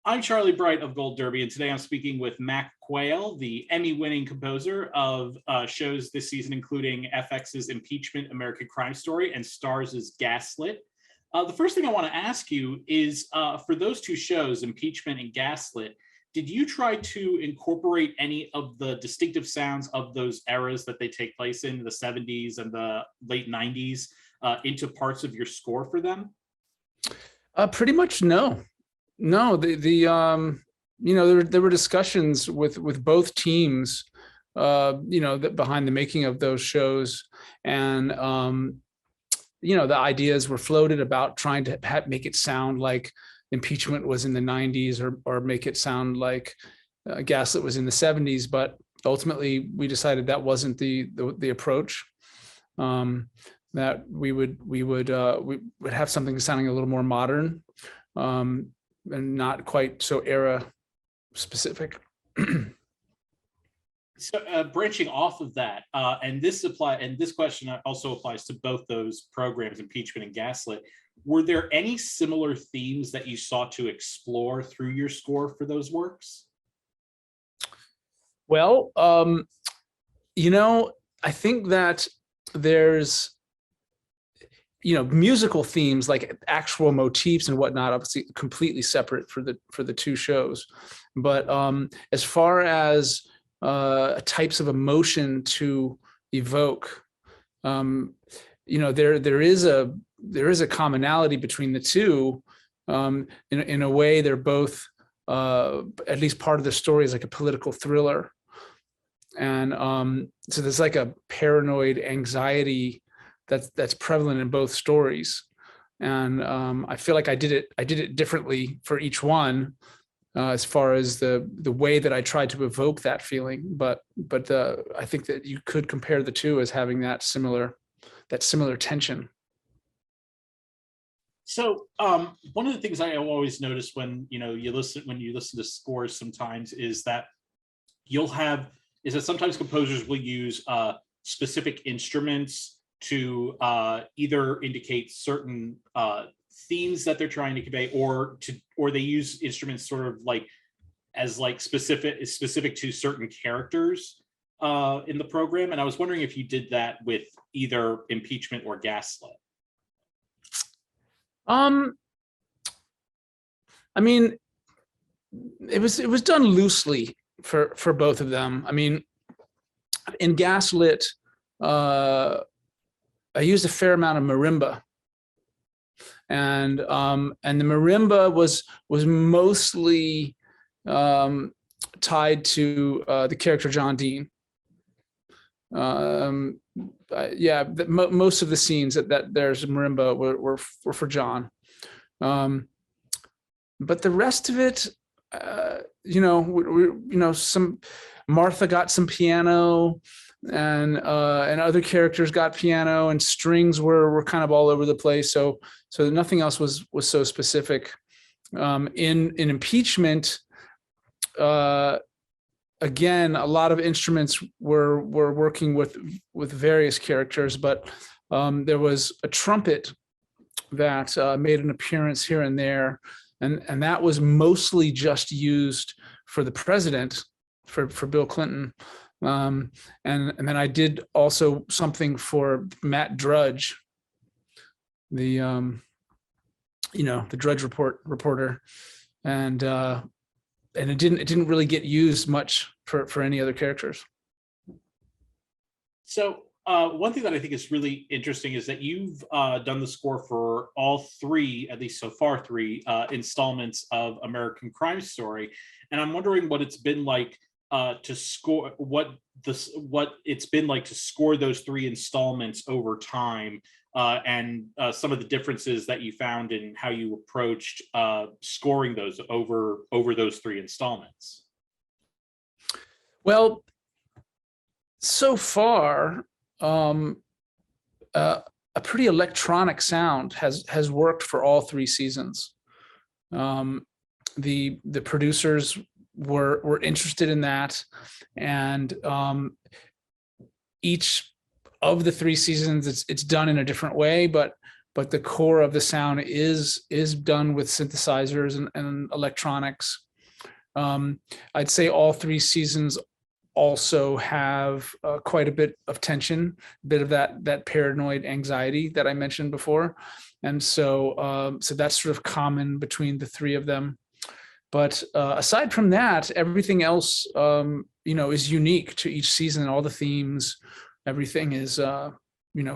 I'm Charlie Bright of Gold Derby, and today I'm speaking with Mac Quayle, the Emmy-winning composer of shows this season, including FX's Impeachment, American Crime Story, and Starz's Gaslit. The first thing I want to ask you is, for those two shows, Impeachment and Gaslit, did you try to incorporate any of the distinctive sounds of those eras that they take place in, the 70s and the late 90s, into parts of your score for them? Pretty much no. No, there were discussions with both teams, behind the making of those shows, and the ideas were floated about trying to make it sound like Impeachment was in the 90s, or make it sound like Gaslit was in the 70s. But ultimately, we decided that wasn't the approach. That we would have something sounding a little more modern. And not quite so era specific. So branching off of that, and this question also applies to both those programs, Impeachment and Gaslit. Were there any similar themes that you sought to explore through your score for those works? Well, I think that there's musical themes like actual motifs and whatnot, obviously completely separate for the two shows. But as far as types of emotion to evoke, there is a commonality between the two. In a way, they're both at least part of the story is like a political thriller, and so there's like a paranoid anxiety that's prevalent in both stories. And I feel like I did it differently for each one, as far as the way that I tried to evoke that feeling. But I think that you could compare the two as having that similar tension. So one of the things I always notice when you listen to scores sometimes is that sometimes composers will use specific instruments to either indicate certain themes that they're trying to convey, or they use instruments sort of like as like specific to certain characters in the program. And I was wondering if you did that with either Impeachment or Gaslit. I mean, it was done loosely for both of them. I mean, in Gaslit, I used a fair amount of marimba, and the marimba was mostly tied to the character John Dean. Most of the scenes that there's marimba were for John, but the rest of it, some Martha got some piano. And other characters got piano, and strings were kind of all over the place. So nothing else was so specific. In Impeachment, again, a lot of instruments were working with various characters, but there was a trumpet that made an appearance here and there, and that was mostly just used for the president, for Bill Clinton. And then I did also something for Matt Drudge, the Drudge reporter, and it didn't really get used much for any other characters. So one thing that I think is really interesting is that you've done the score for all three, at least so far, three installments of American Crime Story, and I'm wondering what it's been like to score, what it's been like to score those three installments over time, and some of the differences that you found in how you approached scoring those over those three installments. Well, so far, a pretty electronic sound has worked for all three seasons. The producers were interested in that, and each of the three seasons it's done in a different way, but but the core of the sound is done with synthesizers and electronics. I'd say all 3 seasons also have quite a bit of tension, a bit of that paranoid anxiety that I mentioned before. And so that's sort of common between the 3 of them. But aside from that, everything else, is unique to each season. All the themes, everything is,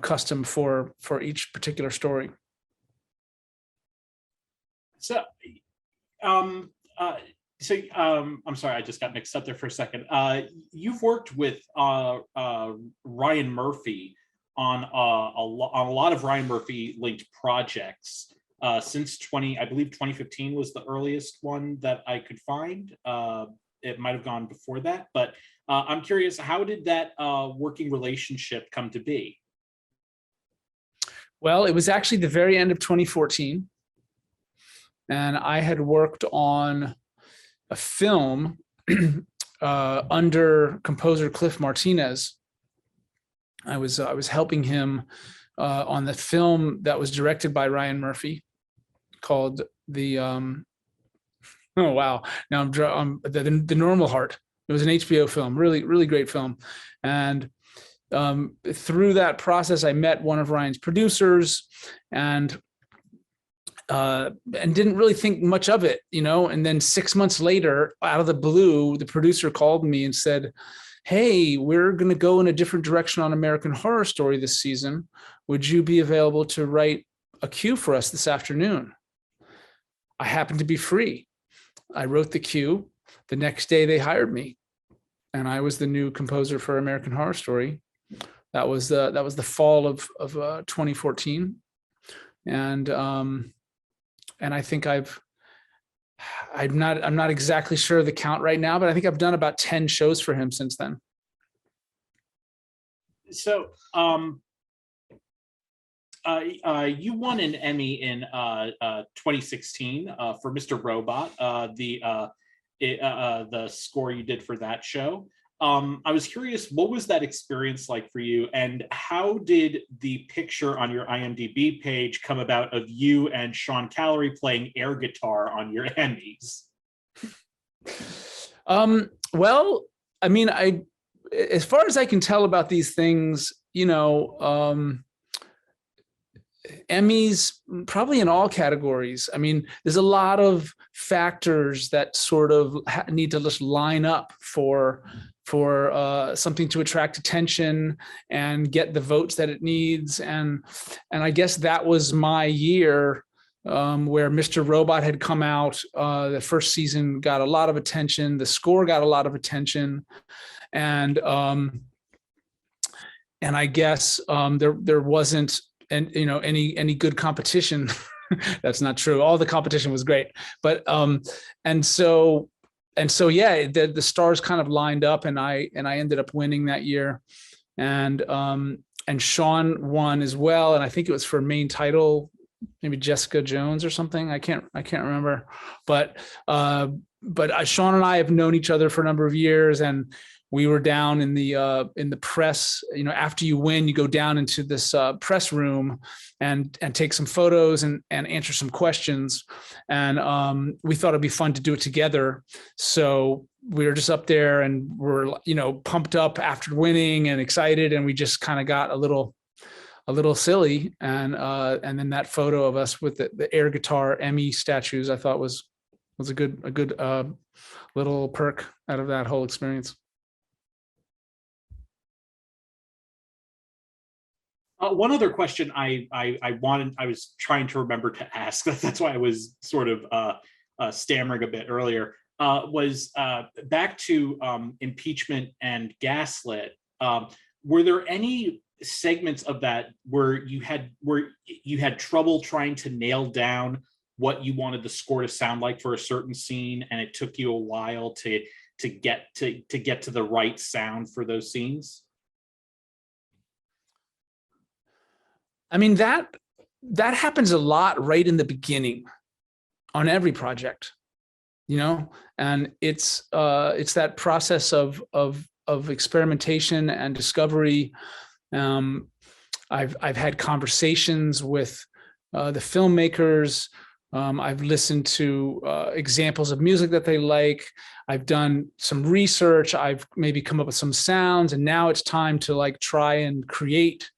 custom for each particular story. So, I'm sorry, I just got mixed up there for a second. You've worked with Ryan Murphy on a lot of Ryan Murphy linked projects since 2015 was the earliest one that I could find. It might have gone before that, but I'm curious, how did that working relationship come to be? Well, it was actually the very end of 2014, and I had worked on a film under composer Cliff Martinez. I was helping him on the film that was directed by Ryan Murphy, called the oh wow, now I'm the Normal Heart. It was an HBO film, really great film. And through that process, I met one of Ryan's producers, and didn't really think much of it, and then 6 months later, out of the blue, the producer called me and said, "Hey, we're going to go in a different direction on American Horror Story this season. Would you be available to write a cue for us this afternoon?" I happened to be free. I wrote the cue. The next day they hired me, and I was the new composer for American Horror Story. That was the fall of 2014. And I think I'm not exactly sure of the count right now, but I think I've done about 10 shows for him since then. So you won an Emmy in 2016 for Mr. Robot, the score you did for that show. I was curious, what was that experience like for you, and how did the picture on your IMDb page come about of you and Sean Callery playing air guitar on your Emmys? Well, I mean, as far as I can tell about these things, Emmys, probably in all categories. I mean, there's a lot of factors that sort of need to just line up for something to attract attention and get the votes that it needs. And I guess that was my year, where Mr. Robot had come out. The first season got a lot of attention. The score got a lot of attention. And I guess there wasn't any good competition. That's not true. All the competition was great, but and so yeah, the stars kind of lined up, and I ended up winning that year, and Sean won as well, and I think it was for main title, maybe Jessica Jones or something. I can't remember, but Sean and I have known each other for a number of years, and we were down in the press. After you win, you go down into this press room and take some photos and answer some questions. And we thought it'd be fun to do it together. So we were just up there, and we're pumped up after winning and excited, and we just kind of got a little silly. And then that photo of us with the air guitar Emmy statues, I thought was a good little perk out of that whole experience. One other question I was trying to remember to ask, that's why I was sort of stammering a bit earlier, was back to Impeachment and Gaslit. Were there any segments of that where you had trouble trying to nail down what you wanted the score to sound like for a certain scene, and it took you a while to get to the right sound for those scenes? I mean, that happens a lot right in the beginning on every project, and it's that process of experimentation and discovery. I've had conversations with the filmmakers. I've listened to examples of music that they like. I've done some research. I've maybe come up with some sounds, and now it's time to like try and create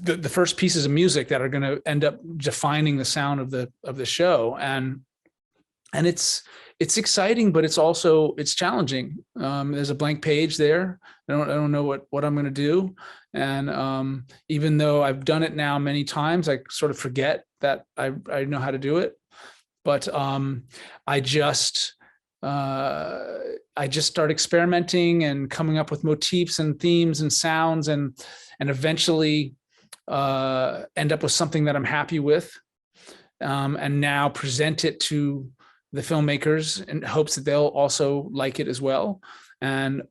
the first pieces of music that are going to end up defining the sound of the show. And it's exciting, but it's challenging. There's a blank page there. I don't know what I'm going to do. And even though I've done it now many times, I sort of forget that I know how to do it. But I just start experimenting and coming up with motifs and themes and sounds, and eventually end up with something that I'm happy with, and now present it to the filmmakers in hopes that they'll also like it as well. And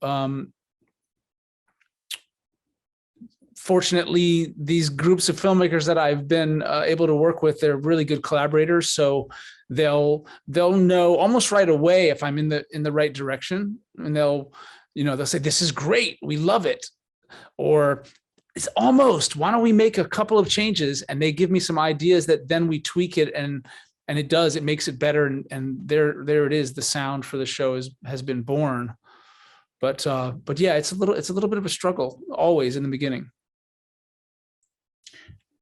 fortunately, these groups of filmmakers that I've been able to work with, they're really good collaborators. So they'll know almost right away if I'm in the right direction, and they'll say, "This is great, we love it," or "It's almost, why don't we make a couple of changes?" And they give me some ideas that then we tweak it, and it makes it better. And there it is. The sound for the show has been born. But yeah, it's a little bit of a struggle always in the beginning.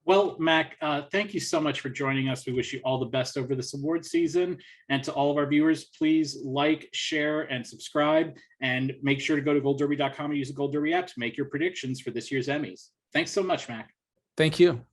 Well, Mac, thank you so much for joining us. We wish you all the best over this award season. And to all of our viewers, please like, share, and subscribe. And make sure to go to goldderby.com and use the Gold Derby app to make your predictions for this year's Emmys. Thanks so much, Mac. Thank you.